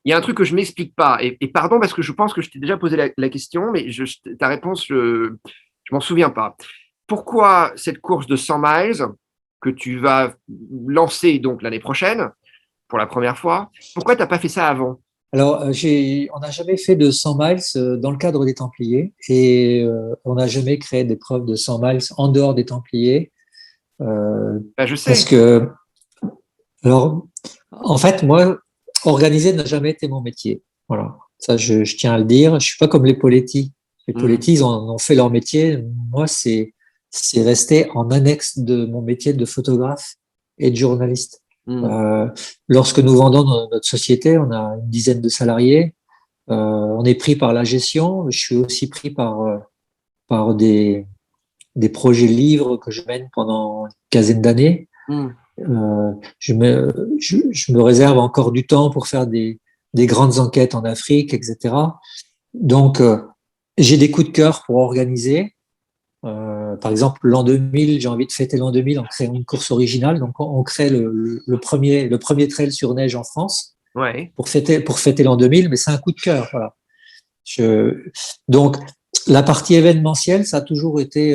il y a un truc que je m'explique pas, et pardon parce que je pense que je t'ai déjà posé la question, mais ta réponse, je m'en souviens pas. Pourquoi cette course de 100 miles que tu vas lancer donc l'année prochaine pour la première fois, pourquoi t'as pas fait ça avant? Alors, on n'a jamais fait de 100 miles dans le cadre des Templiers et on n'a jamais créé d'épreuve de 100 miles en dehors des Templiers Ben, je parce sais. que, alors, en fait, moi, organiser n'a jamais été mon métier. Voilà, ça, je tiens à le dire. Je suis pas comme les Poletti. Les Hmm, Poletti, ils ont fait leur métier. Moi, c'est resté en annexe de mon métier de photographe et de journaliste. hmm, Euh, Lorsque nous vendons notre société, on a une dizaine de salariés. On est pris par la gestion. Je suis aussi pris par des projets livres que je mène pendant une quinzaine d'années. hmm. Je me réserve encore du temps pour faire des grandes enquêtes en Afrique, etc. Donc, j'ai des coups de cœur pour organiser. Par exemple, l'an 2000, j'ai envie de fêter l'an 2000 en créant une course originale. Donc, on crée le premier trail sur neige en France Ouais. pour fêter l'an 2000, mais c'est un coup de cœur. Voilà. Je, donc, la partie événementielle, ça a toujours été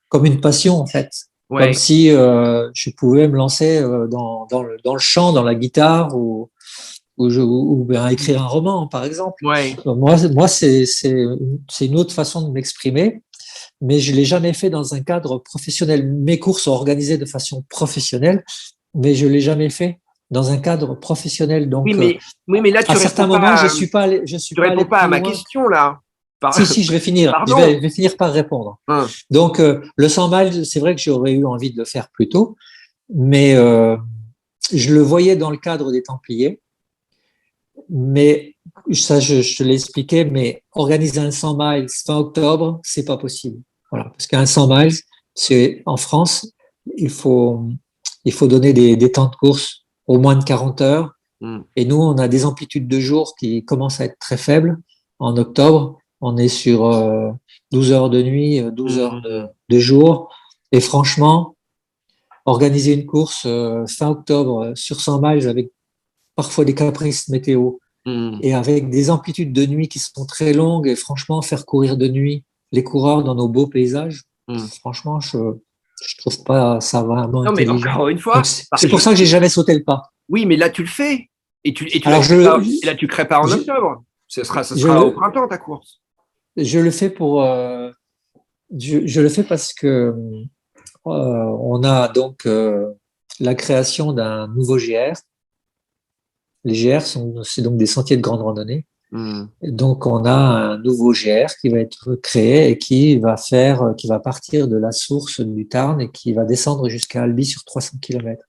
comme une passion, en fait. Comme Ouais. si je pouvais me lancer dans le chant, dans la guitare ou bien écrire un roman, par exemple. Ouais. Donc, moi c'est une autre façon de m'exprimer, mais je l'ai jamais fait dans un cadre professionnel. Mes cours sont organisés de façon professionnelle, mais je l'ai jamais fait dans un cadre professionnel. Oui, Donc, mais là, à certains moments, je suis tu pas allé réponds pas à plus ma loin. question, là. Par- Si, je vais finir. Pardon. Je vais finir par répondre. Hein. Donc, le 100 miles, c'est vrai que j'aurais eu envie de le faire plus tôt, mais je le voyais dans le cadre des Templiers. Mais ça, je te l'ai expliqué, mais organiser un 100 miles fin octobre, c'est pas possible. Voilà, parce qu'un 100 miles, c'est en France, il faut, il faut donner des temps de course au moins de 40 heures. Hmm. Et nous, on a des amplitudes de jours qui commencent à être très faibles. En octobre, on est sur 12 heures de nuit, 12 heures Hmm. de jour. Et franchement, organiser une course fin octobre sur 100 miles avec parfois des caprices météo Hmm. et avec des amplitudes de nuit qui sont très longues et franchement, faire courir de nuit les coureurs dans nos beaux paysages, Hmm. franchement, je trouve pas ça vraiment Non, mais intelligent. encore une Donc, fois, c'est pour ça que j'ai jamais sauté le pas. oui, mais là, tu le fais. Et Alors, là, tu crées pas en je, octobre. Ce je sera au le, printemps, ta course. je le fais je le fais parce que on a donc la création d'un nouveau GR. Les GR c'est donc des sentiers de grande randonnée. Hmm. Et donc, on a un nouveau GR qui va être créé et qui va partir de la source du Tarn et qui va descendre jusqu'à Albi sur 300 km.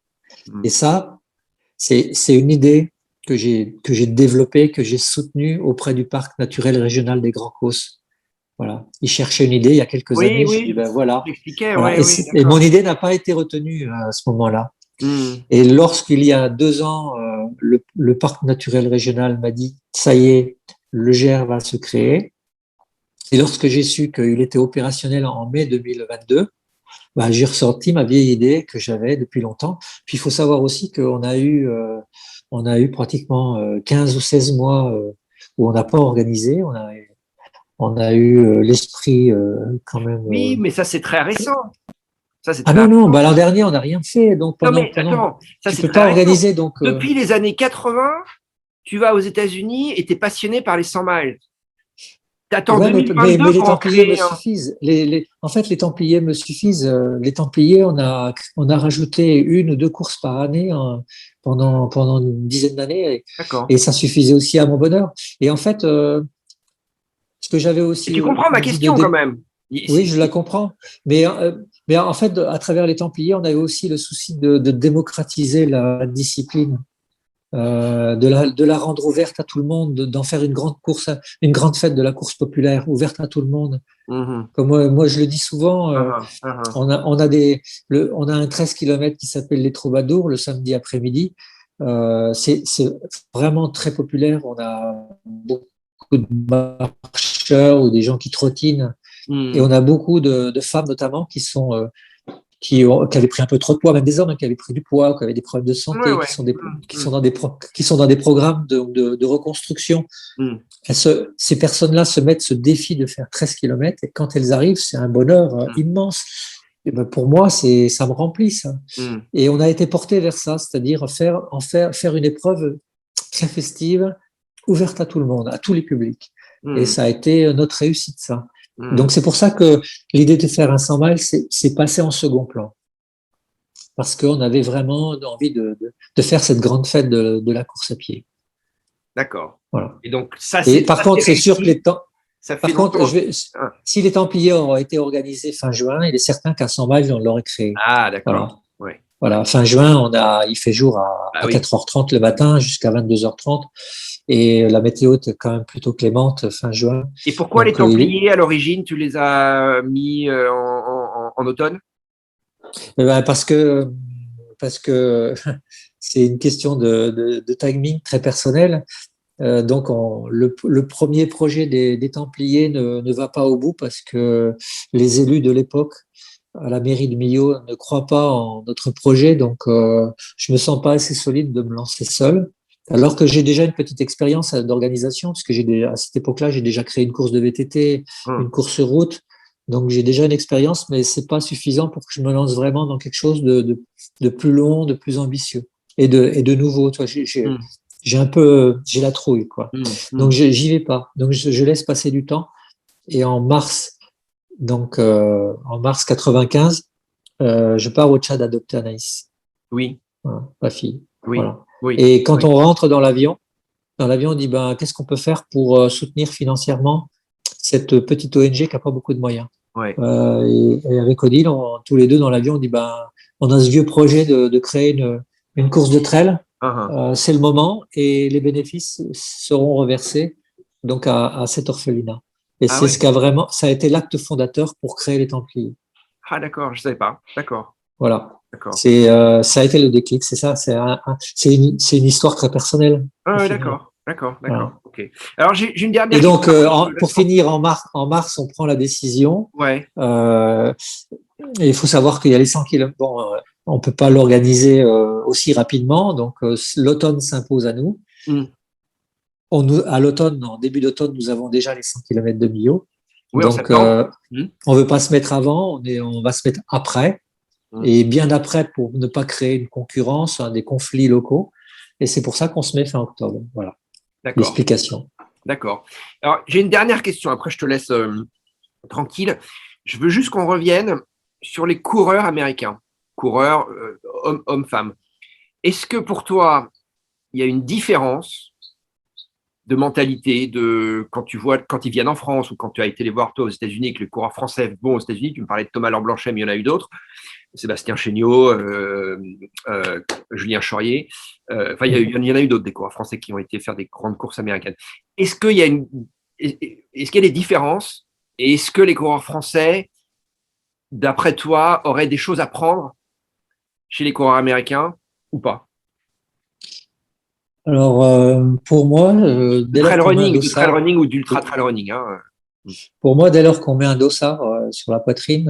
Hmm. Et ça, c'est une idée que j'ai développée, que j'ai soutenue auprès du parc naturel régional des Grands Causses. Voilà. Ils cherchaient une idée il y a quelques Oui, années. J'ai dit, oui, ben voilà. tu expliquais, Voilà. oui, oui, Et mon d'accord. idée n'a pas été retenue à ce moment-là. Hmm. Et lorsqu'il y a 2 ans, le parc naturel régional m'a dit, ça y est, le GR va se créer. Et lorsque j'ai su qu'il était opérationnel en mai 2022, bah, j'ai ressorti ma vieille idée que j'avais depuis longtemps. Puis il faut savoir aussi on a eu pratiquement 15 ou 16 mois où on n'a pas organisé. On a eu l'esprit quand même. Oui, mais ça, c'est très récent. Ça, c'est Ah très non, non, récent. bah, l'an dernier, on n'a rien fait. Donc Non, mais attends, ça, tu c'est peux très pas récent. organiser. Donc, Depuis les années 80, tu vas aux États-Unis et tu es passionné par les 100 miles. T'attends ouais, 2022 mais les pour en Templiers me créer un. suffisent. En fait, les Templiers me suffisent. Les Templiers, on a rajouté une ou deux courses par année pendant une dizaine d'années D'accord. et ça suffisait aussi à mon bonheur. Et en fait, ce que j'avais Et aussi tu comprends ma envie de... question quand même. Oui, je la comprends. Mais en fait, à travers les Templiers, on avait aussi le souci de démocratiser la discipline. De la rendre ouverte à tout le monde, d'en faire une grande course, une grande fête de la course populaire, ouverte à tout le monde. Mhm. Comme moi je le dis souvent, Ah, ah, ah. on a un 13 km qui s'appelle les Troubadours le samedi après-midi. C'est vraiment très populaire. On a beaucoup de marcheurs ou des gens qui trottinent et on Mhm. a beaucoup de femmes notamment qui avaient pris un peu trop de poids, même des hommes qui avaient pris du poids, qui avaient des problèmes de santé, Ouais. qui sont dans des programmes de reconstruction. Mm. Ces personnes-là se mettent ce défi de faire 13 kilomètres et quand elles arrivent, c'est un bonheur immense. Et ben pour moi, ça me remplit, ça. Mm. Et on a été porté vers ça, c'est-à-dire faire une épreuve très festive, ouverte à tout le monde, à tous les publics. Et ça a été notre réussite, ça. Donc c'est pour ça que l'idée de faire un 100 miles, c'est passé en second plan. Parce qu'on avait vraiment envie de faire cette grande fête de la course à pied. D'accord. Voilà. Et donc, ça, Et par contre, c'est sûr que les temps. Par contre, si les Templiers ont été organisés fin juin, il est certain qu'à 100 miles, on l'aurait créé. Ah, d'accord. Voilà. Ouais. Voilà. Fin juin, il fait jour à oui. 4h30 le matin jusqu'à 22h30. Et la météo était quand même plutôt clémente fin juin. Et pourquoi les Templiers, à l'origine, tu les as mis en automne? Parce que c'est une question de timing très personnel. Donc, le premier projet des Templiers ne va pas au bout parce que les élus de l'époque à la mairie de Millau ne croient pas en notre projet. Donc, je me sens pas assez solide de me lancer seul. Alors que j'ai déjà une petite expérience d'organisation, parce que à cette époque-là, j'ai déjà créé une course de VTT, une course route. Donc, j'ai déjà une expérience, mais c'est pas suffisant pour que je me lance vraiment dans quelque chose de plus long, de plus ambitieux et de nouveau. Toi, j'ai la trouille, quoi. Donc, j'y vais pas. Donc, je laisse passer du temps. Et en mars 95, je pars au Tchad adopter Anaïs. Oui. Voilà, ma fille. Oui. Voilà. Oui. Et quand on rentre dans l'avion, on dit qu'est-ce qu'on peut faire pour soutenir financièrement cette petite ONG qui n'a pas beaucoup de moyens. Ouais. Et avec Odile, tous les deux dans l'avion, on dit on a ce vieux projet de créer une course de trail. C'est le moment et les bénéfices seront reversés donc à cet orphelinat. Et c'est ce ça a été l'acte fondateur pour créer les Templiers. Ah d'accord, je savais pas. D'accord. Voilà. Ça a été le déclic, c'est ça. C'est une histoire très personnelle. Ah d'accord. Voilà. Ok. Alors j'ai une dernière. Et donc pour finir en mars, on prend la décision. Ouais. Et il faut savoir qu'il y a les 100 km. Bon, on peut pas l'organiser aussi rapidement, donc l'automne s'impose à nous. À l'automne, en début d'automne, nous avons déjà les 100 km de Millau. Oui, donc, on veut pas se mettre avant, on va se mettre après, et bien après pour ne pas créer une concurrence, des conflits locaux. Et c'est pour ça qu'on se met fin octobre. Voilà. L'explication. D'accord. Alors, j'ai une dernière question. Après, je te laisse tranquille. Je veux juste qu'on revienne sur les coureurs américains, coureurs hommes-femmes. Est-ce que pour toi, il y a une différence de mentalité, quand ils viennent en France ou quand tu as été les voir toi aux États-Unis avec les coureurs français? Bon, aux États-Unis, tu me parlais de Thomas Laure-Blanchet, mais il y en a eu d'autres. Sébastien Chéniaud, Julien Chaurier. Enfin, il y en a eu d'autres des coureurs français qui ont été faire des grandes courses américaines. Est-ce qu'il y a des différences? Et est-ce que les coureurs français, d'après toi, auraient des choses à prendre chez les coureurs américains ou pas? Alors, pour moi, du trail running ou d'ultra trail running. Pour moi, dès lors qu'on met un dossard sur la poitrine,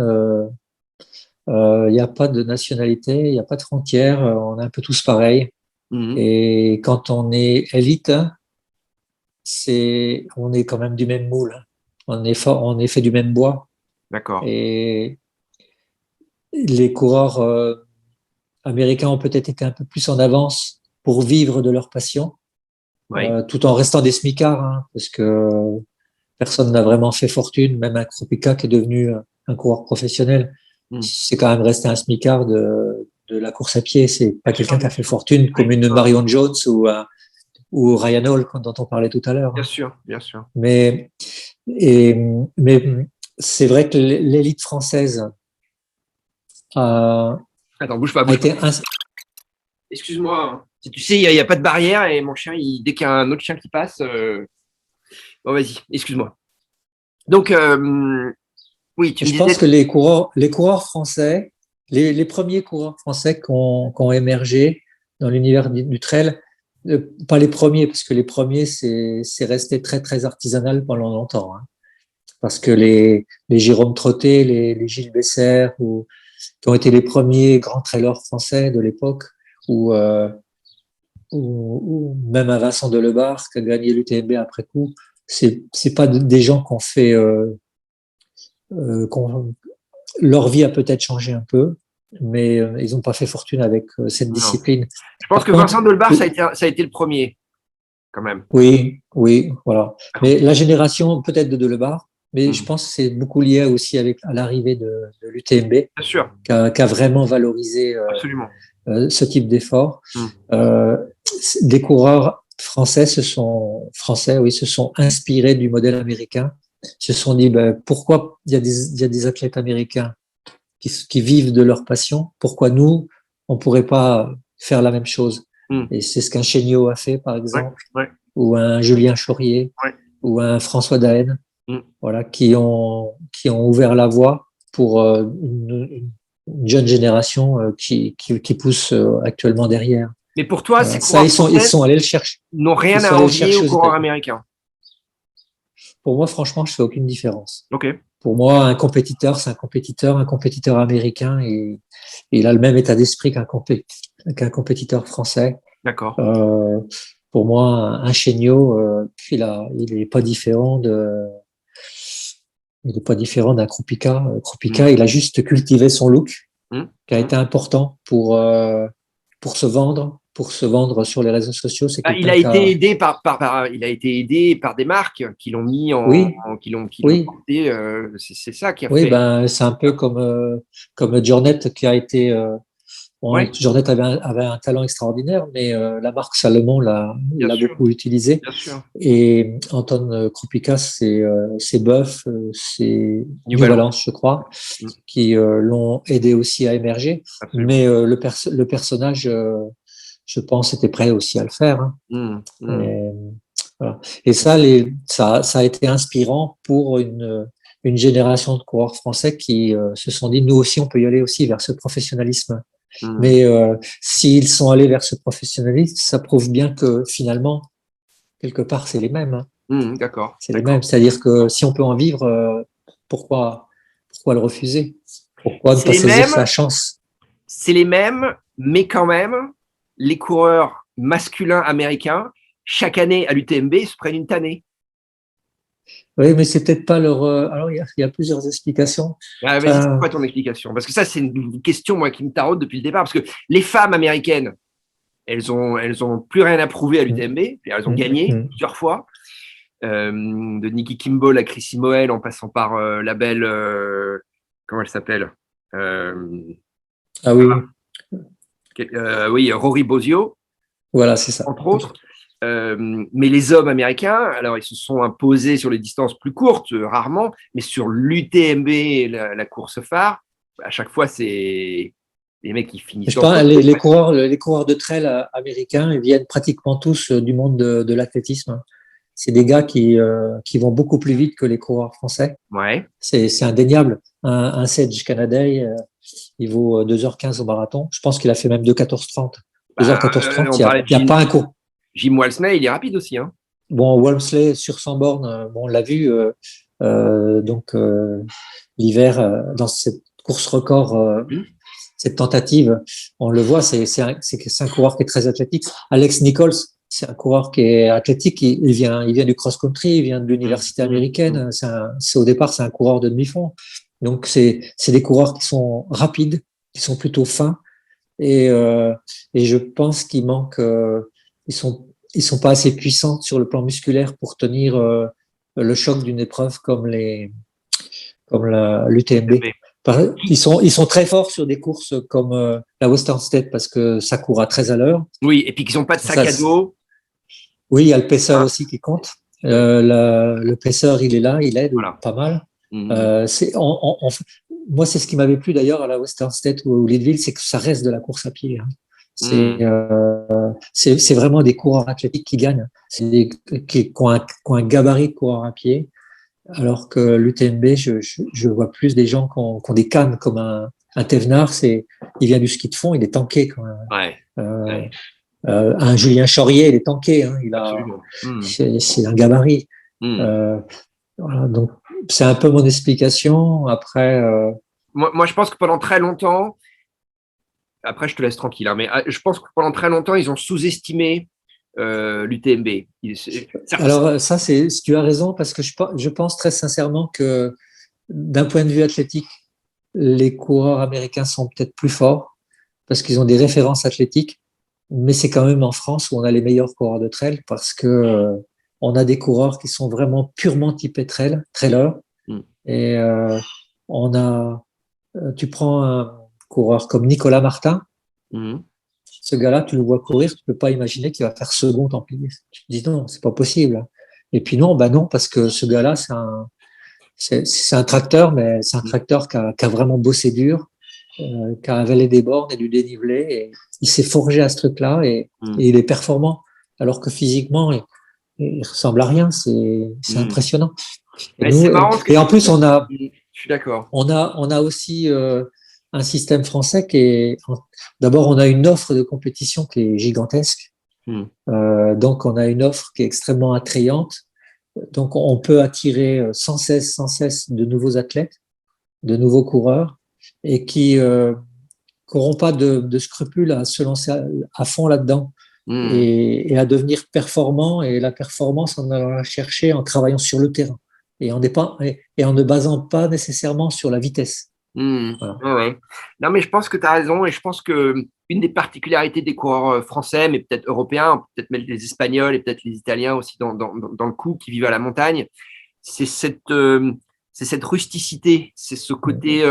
il n'y a pas de nationalité, il n'y a pas de frontières, on est un peu tous pareils. Et quand on est élite, on est quand même du même moule. On est fait du même bois. D'accord. Et les coureurs américains ont peut-être été un peu plus en avance pour vivre de leur passion, tout en restant des smicards, parce que personne n'a vraiment fait fortune, même un Kropika qui est devenu un coureur professionnel. C'est quand même resté un smicard de la course à pied. C'est pas quelqu'un qui a fait fortune comme une Marion Jones ou Ryan Hall dont on parlait tout à l'heure. Bien sûr. Mais c'est vrai que l'élite française Attends, bouge pas. Excuse-moi. Si tu sais, il n'y a pas de barrière et mon chien, dès qu'il y a un autre chien qui passe, bon, vas-y, excuse-moi. Donc, oui, tu me disais. Je pense que les coureurs français, les premiers coureurs français qui ont émergé dans l'univers du trail, pas les premiers, parce que les premiers, c'est resté très, très artisanal pendant longtemps. Parce que les Jérôme Trottet, les Gilles Bessert ou qui ont été les premiers grands trailers français de l'époque, ou même un Vincent Delebarre qui a gagné l'UTMB après coup. C'est pas des gens qui ont fait, leur vie a peut-être changé un peu, mais ils n'ont pas fait fortune avec cette Non. discipline. Je pense Par que contre, Vincent Delbar, ça a été le premier, quand même. oui, voilà. Mais la génération peut-être de Delebarre, mais je Mm. pense que c'est beaucoup lié aussi à l'arrivée de l'UTMB, Bien sûr, qui a vraiment valorisé absolument. ce type d'effort. Mm. Des coureurs français, oui, se sont inspirés du modèle américain. Se sont dit, ben, pourquoi il y a des athlètes américains qui vivent de leur passion, pourquoi nous, on pourrait pas faire la même chose? Mm. Et c'est ce qu'un Chéniaud a fait, par Ouais, exemple, ouais, ou un Julien Chaurier, ouais. ou un François Daen, Mm. voilà, qui ont ouvert la voie pour une jeune génération qui pousse actuellement derrière. Mais pour toi, ces Ça, coureurs ils français sont allés le chercher. n'ont Ils rien sont à allés le envier chercher aux aux coureurs États-Unis. américains. Pour moi, franchement, je fais aucune différence. Ok. Pour moi, un compétiteur, c'est un compétiteur américain, et il a le même état d'esprit qu'un compétiteur français. D'accord. Pour moi, un Chéniaud, il est pas différent d'un Krupika. Mm. Krupika, il a juste cultivé son look, Mm. qui a Mm. été important pour se vendre sur les réseaux sociaux. C'est Ah, il quelqu'un a qui été a, aidé il a été aidé par des marques qui l'ont mis oui, qui l'ont oui, porté. C'est ça qui a oui, fait. ben, c'est un peu comme Jornet qui a été, bon, Ouais, Jornet avait un talent extraordinaire, mais la marque Salomon bien l'a sûr, beaucoup utilisé. bien sûr. Et Anton Krupika, c'est Buff, c'est New New Balance. Balance, je crois, Mm. qui l'ont aidé aussi à émerger. Absolument. Mais le personnage, je pense, était prêt aussi à le faire, hein. Mm. Mm. Et, voilà. Et ça a été inspirant pour une génération de coureurs français qui se sont dit, nous aussi, on peut y aller aussi vers ce professionnalisme. Mm. Mais s'ils sont allés vers ce professionnalisme, ça prouve bien que finalement, quelque part, c'est les mêmes, hein. Mm. D'accord, C'est les mêmes. d'accord. C'est-à-dire que si on peut en vivre, pourquoi, pourquoi le refuser? Pourquoi ne C'est pas les saisir mêmes, sa chance? c'est les mêmes, mais quand même, les coureurs masculins américains, chaque année à l'UTMB, se prennent une tannée. Oui, mais c'est peut-être pas leur. Alors, il y a plusieurs explications. Ah, vas-y, c'est Enfin, quoi ton explication? Parce que ça, c'est une question, moi, qui me taraude depuis le départ. Parce que les femmes américaines, elles ont plus rien à prouver à mm, l'UTMB. Elles ont mm, gagné mm. plusieurs fois. De Nikki Kimball à Chrissy Moelle, en passant par la belle, comment elle s'appelle? Euh, Ah oui, oui, Rory Bozio, voilà, c'est ça. entre autres. Mais les hommes américains, alors ils se sont imposés sur les distances plus courtes, rarement, mais sur l'UTMB, la course phare, à chaque fois, c'est les mecs qui finissent Je dans le pense top. les coureurs de trail américains, ils viennent pratiquement tous du monde de l'athlétisme. C'est des gars qui vont beaucoup plus vite que les coureurs français. Ouais. C'est indéniable. Un Sedge Canadien, il vaut 2h15 au marathon. Je pense qu'il a fait même 2h14-30. Bah, 2h14-30, on parlait de il y a pas un cours. Jim Walsney, il est rapide aussi. Hein. Bon, Walmsley sur 100 bornes, bon, on l'a vu l'hiver dans cette course record, cette tentative, on le voit, c'est un coureur qui est très athlétique. Alex Nichols, c'est un coureur qui est athlétique, il vient du cross-country, il vient de l'université américaine. Au départ, c'est un coureur de demi-fond. Donc, c'est des coureurs qui sont rapides, qui sont plutôt fins, et, euh, et je pense qu'ils manquent, ils sont pas assez puissants sur le plan musculaire pour tenir le choc d'une épreuve comme l'UTMB. Ils sont très forts sur des courses comme la Western State parce que ça court à 13 à l'heure. Oui, et puis qu'ils n'ont pas de sac à dos. Oui, il y a le pacer Hein. aussi qui compte. Le pacer, il est là, il aide Voilà. pas mal. Mmh. Moi, c'est ce qui m'avait plu d'ailleurs à la Western State ou Leadville, c'est que ça reste de la course à pied, hein. Mmh. C'est vraiment des coureurs athlétiques qui gagnent, qui ont un gabarit de coureurs à pied, alors que l'UTMB, je vois plus des gens qui ont des cannes comme un Thévenard, il vient du ski de fond, il est tanké quand même. Ouais. Ouais. Un Julien Chaurier, il est tanké, hein, Absolument. c'est un gabarit. Mmh. Voilà, donc c'est un peu mon explication. Après, moi, je pense que pendant très longtemps, après, je te laisse tranquille, hein, mais je pense que pendant très longtemps, ils ont sous-estimé l'UTMB. Alors ça, tu as raison parce que je pense très sincèrement que d'un point de vue athlétique, les coureurs américains sont peut-être plus forts parce qu'ils ont des références athlétiques, mais c'est quand même en France où on a les meilleurs coureurs de trail parce que on a des coureurs qui sont vraiment purement typés trailer, Mm. et on a, tu prends un coureur comme Nicolas Martin, Mm. ce gars-là, tu le vois courir, tu peux pas imaginer qu'il va faire second Templier. Tu te dis non, c'est pas possible. Et puis non, bah non, parce que ce gars-là, c'est un tracteur, mais c'est un tracteur qui a vraiment bossé dur, qui a avalé des bornes et du dénivelé. Et il s'est forgé à ce truc-là Mm. et il est performant. Alors que physiquement, il ressemble à rien. C'est Mm. impressionnant. Et Mais c'est nous, marrant ce que et tu en plus, dis. Mm. Je suis d'accord. on a aussi un système français qui est, d'abord, on a une offre de compétition qui est gigantesque. Mm. Donc, on a une offre qui est extrêmement attrayante. Donc, on peut attirer sans cesse de nouveaux athlètes, de nouveaux coureurs, et qui n'auront pas de scrupules à se lancer à fond là-dedans Mm. et à devenir performants. Et la performance, on allant la chercher en travaillant sur le terrain et en ne basant pas nécessairement sur la vitesse. Mm. Voilà. Ouais, ouais. Non, mais je pense que tu as raison et je pense que une des particularités des coureurs français, mais peut-être européens, peut-être même les Espagnols et peut-être les Italiens aussi dans le coup, qui vivent à la montagne, c'est cette rusticité, c'est ce côté.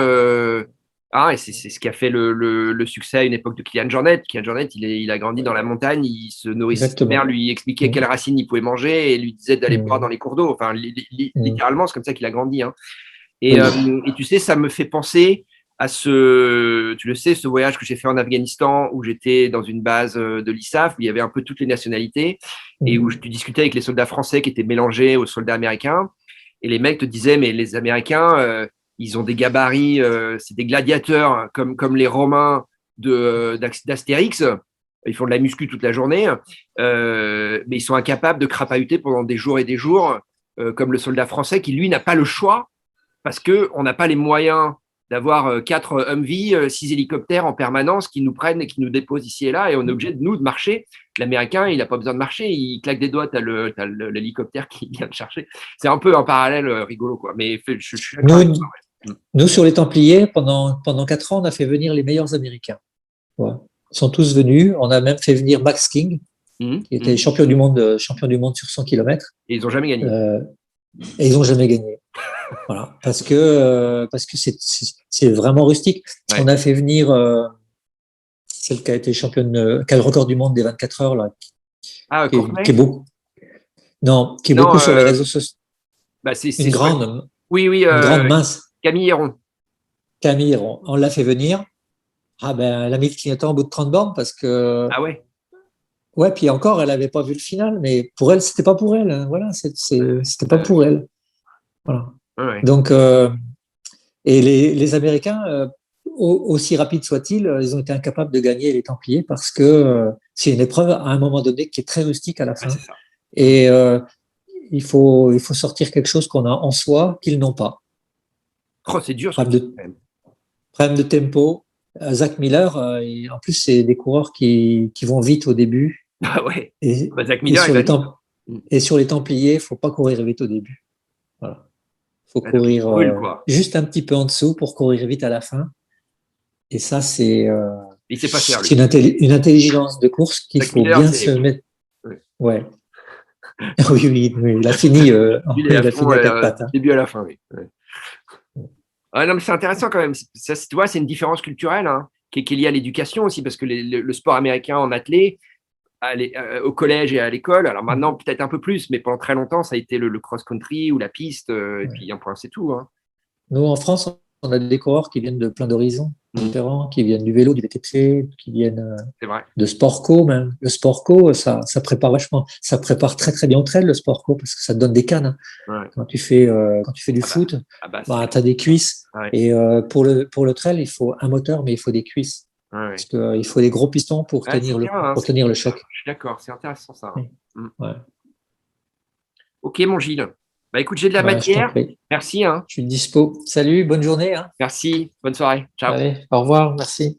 Et c'est ce qui a fait le succès à une époque de Kylian Jornet. Kylian Jornet, il a grandi dans la montagne, il se nourrissait, sa mère Exactement. lui expliquait Mm. quelles racines il pouvait manger et lui disait d'aller boire dans Mm. les cours d'eau. Enfin, Mm. littéralement, c'est comme ça qu'il a grandi. Hein. Oui. Et tu sais, ça me fait penser à tu le sais, ce voyage que j'ai fait en Afghanistan où j'étais dans une base de l'ISAF où il y avait un peu toutes les nationalités et où Mm. tu discutais avec les soldats français qui étaient mélangés aux soldats américains. Et les mecs te disaient, mais les Américains, ils ont des gabarits, c'est des gladiateurs hein, comme les Romains d'Astérix. Ils font de la muscu toute la journée, mais ils sont incapables de crapahuter pendant des jours et des jours, comme le soldat français qui, lui, n'a pas le choix parce qu'on n'a pas les moyens d'avoir 4 Humvee, 6 hélicoptères en permanence qui nous prennent et qui nous déposent ici et là, et on est obligé de marcher. L'Américain, il n'a pas besoin de marcher, il claque des doigts, tu as l'hélicoptère qui vient de chercher. C'est un peu un parallèle rigolo, quoi. Mais je suis d'accord avec Nous, toi. nous, sur les Templiers, pendant 4 ans, on a fait venir les meilleurs Américains. Ouais. Ils sont tous venus. On a même fait venir Max King, qui était champion du monde sur 100 km. Et ils n'ont jamais gagné. Et ils n'ont jamais gagné. Voilà. Parce que c'est vraiment rustique. Ouais. On a fait venir celle qui a été championne, qui a le record du monde des 24 heures, là, qui est beaucoup. Non, qui est non, beaucoup sur les réseaux sociaux. Bah Une grande, oui, une grande mince. Camille Héron. Camille, on l'a fait venir. Ah ben, elle a mis le clignotant au bout de 30 bornes parce que. Ah ouais. Ouais, puis encore, elle n'avait pas vu le final, mais pour elle, c'était pas pour elle. Hein. Voilà, c'était pas pour elle. Voilà. Ouais. Donc, et les Américains, aussi rapides soient-ils, ils ont été incapables de gagner les Templiers parce que c'est une épreuve à un moment donné qui est très rustique à la fin. Ouais, c'est ça. Et il faut sortir quelque chose qu'on a en soi qu'ils n'ont pas. Oh, c'est dur. Problème de tempo. Zach Miller, en plus, c'est des coureurs qui vont vite au début. Ah ouais. Et, Zach Miller, et sur les Templiers, il faut pas courir vite au début. Voilà. Faut courir juste un petit peu en dessous pour courir vite à la fin. Et ça, c'est une intelligence de course qu'il faut Miller, bien se mettre. Ouais. Oui, il a fini, il a fini à quatre pattes. Hein. Début à la fin, oui. Ouais. Ah, non, mais c'est intéressant quand même. Ça, tu vois, c'est une différence culturelle hein, qui est liée à l'éducation aussi, parce que le sport américain en athlée, au collège et à l'école, alors maintenant peut-être un peu plus, mais pendant très longtemps, ça a été le cross-country ou la piste, et puis un point, c'est tout. Hein. Nous, en France, on a des coureurs qui viennent de plein d'horizons différents, qui viennent du vélo, du VTT, qui viennent de sport co même. Le sport co, ça prépare vachement. Ça prépare très très bien au trail, le sport co, parce que ça te donne des cannes. Hein. Ouais. Quand tu fais du foot, tu as des cuisses. Ouais. Et pour le trail, il faut un moteur, mais il faut des cuisses. Ouais. Parce qu'il faut des gros pistons pour tenir tenir le choc. Je suis d'accord, c'est intéressant ça. Ouais. Ok, mon Gilles. Bah, écoute, j'ai de la Je t'en matière. prie. Merci, hein. Je suis dispo. Salut, bonne journée, hein. Merci. Bonne soirée. Ciao. Allez, au revoir, merci.